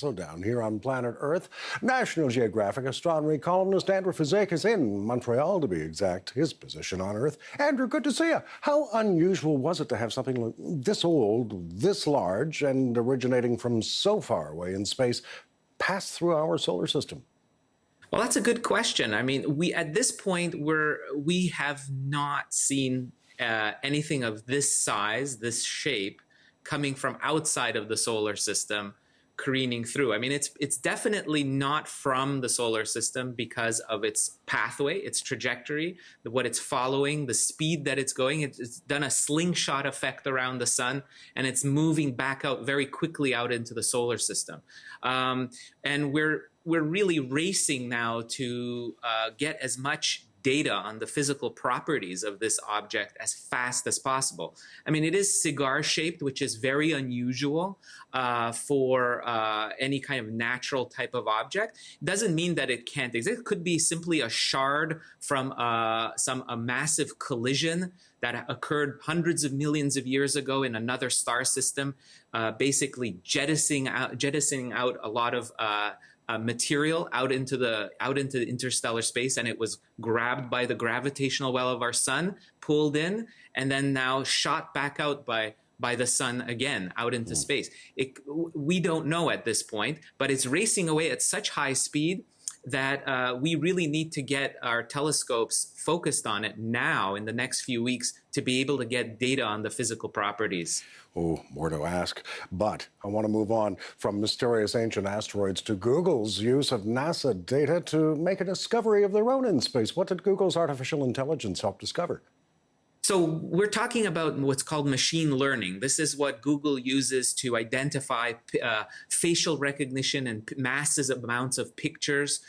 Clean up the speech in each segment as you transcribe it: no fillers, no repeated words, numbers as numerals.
also down here on planet Earth. National Geographic astronomy columnist Andrew Fazekas in Montreal, to be exact, his position on Earth. Andrew, good to see you. How unusual was it to have something this old, this large, and originating from so far away in space pass through our solar system? Well, that's a good question. I mean, we at this point we have not seen anything of this size, this shape, coming from outside of the solar system, careening through. I mean, it's definitely not from the solar system because of its pathway, its trajectory, what it's following, the speed that it's going. It's done a slingshot effect around the sun, and it's moving back out very quickly out into the solar system. And we're really racing now to get as much data on the physical properties of this object as fast as possible. I mean, it is cigar-shaped, which is very unusual for any kind of natural type of object. It doesn't mean that it can't exist. It could be simply a shard from a massive collision that occurred hundreds of millions of years ago in another star system, basically jettisoning out a lot of material out into the interstellar space, and it was grabbed by the gravitational well of our sun, pulled in, and then now shot back out by the sun again out into space. We don't know at this point, but it's racing away at such high speed that we really need to get our telescopes focused on it now in the next few weeks to be able to get data on the physical properties. Oh, more to ask. But I want to move on from mysterious ancient asteroids to Google's use of NASA data to make a discovery of their own in space. What did Google's artificial intelligence help discover? So we're talking about what's called machine learning. This is what Google uses to identify facial recognition and massive amounts of pictures,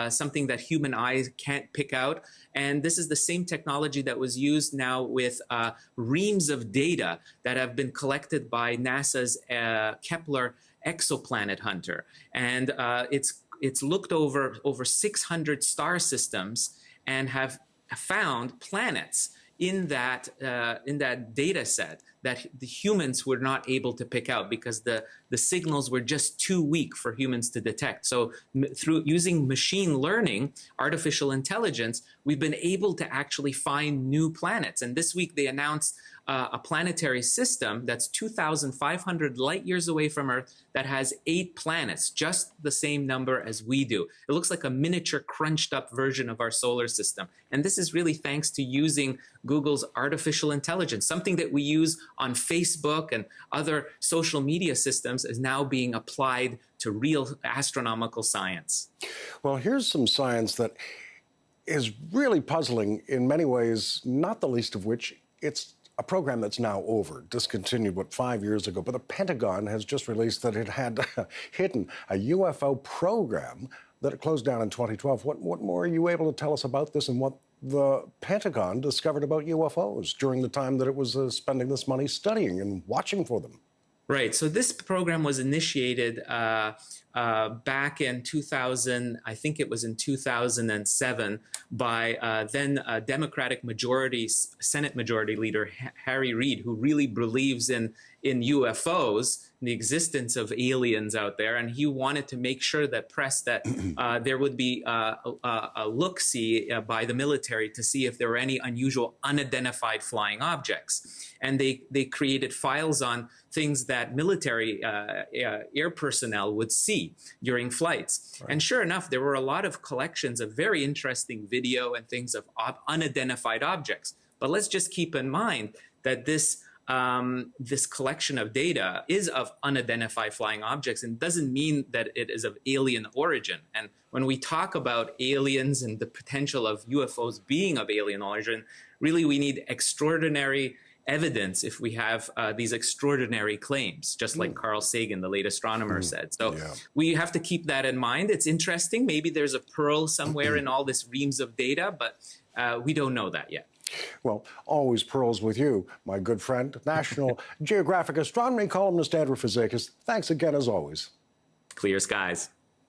something that human eyes can't pick out. And this is the same technology that was used now with reams of data that have been collected by NASA's Kepler exoplanet hunter. And it's looked over 600 star systems and have found planets in that data set that the humans were not able to pick out because the signals were just too weak for humans to detect. So through using machine learning, artificial intelligence, we've been able to actually find new planets. And this week they announced a planetary system that's 2,500 light years away from Earth that has 8 planets, just the same number as we do. It looks like a miniature crunched up version of our solar system. And this is really thanks to using Google's artificial intelligence. Something that we use on Facebook and other social media systems is now being applied to real astronomical science. Well, here's some science that is really puzzling in many ways, not the least of which it's a program that's now over, discontinued, 5 years ago. But the Pentagon has just released that it had hidden a UFO program that it closed down in 2012. What more are you able to tell us about this and what the Pentagon discovered about UFOs during the time that it was spending this money studying and watching for them? Right. So this program was initiated back in 2000, I think it was in 2007, by then Democratic Senate Majority Leader Harry Reid, who really believes in UFOs, the existence of aliens out there, and he wanted to make sure that there would be a look-see by the military to see if there were any unusual unidentified flying objects. And they created files on things that military air personnel would see during flights. Right. And sure enough, there were a lot of collections of very interesting video and things of unidentified objects. But let's just keep in mind that this collection of data is of unidentified flying objects and doesn't mean that it is of alien origin. And when we talk about aliens and the potential of UFOs being of alien origin, really we need extraordinary evidence if we have these extraordinary claims, just like Carl Sagan, the late astronomer, said. So we have to keep that in mind. It's interesting. Maybe there's a pearl somewhere in all this reams of data, but we don't know that yet. Well, always pearls with you, my good friend. National Geographic astronomy columnist Andrew Fazekas. Thanks again, as always. Clear skies.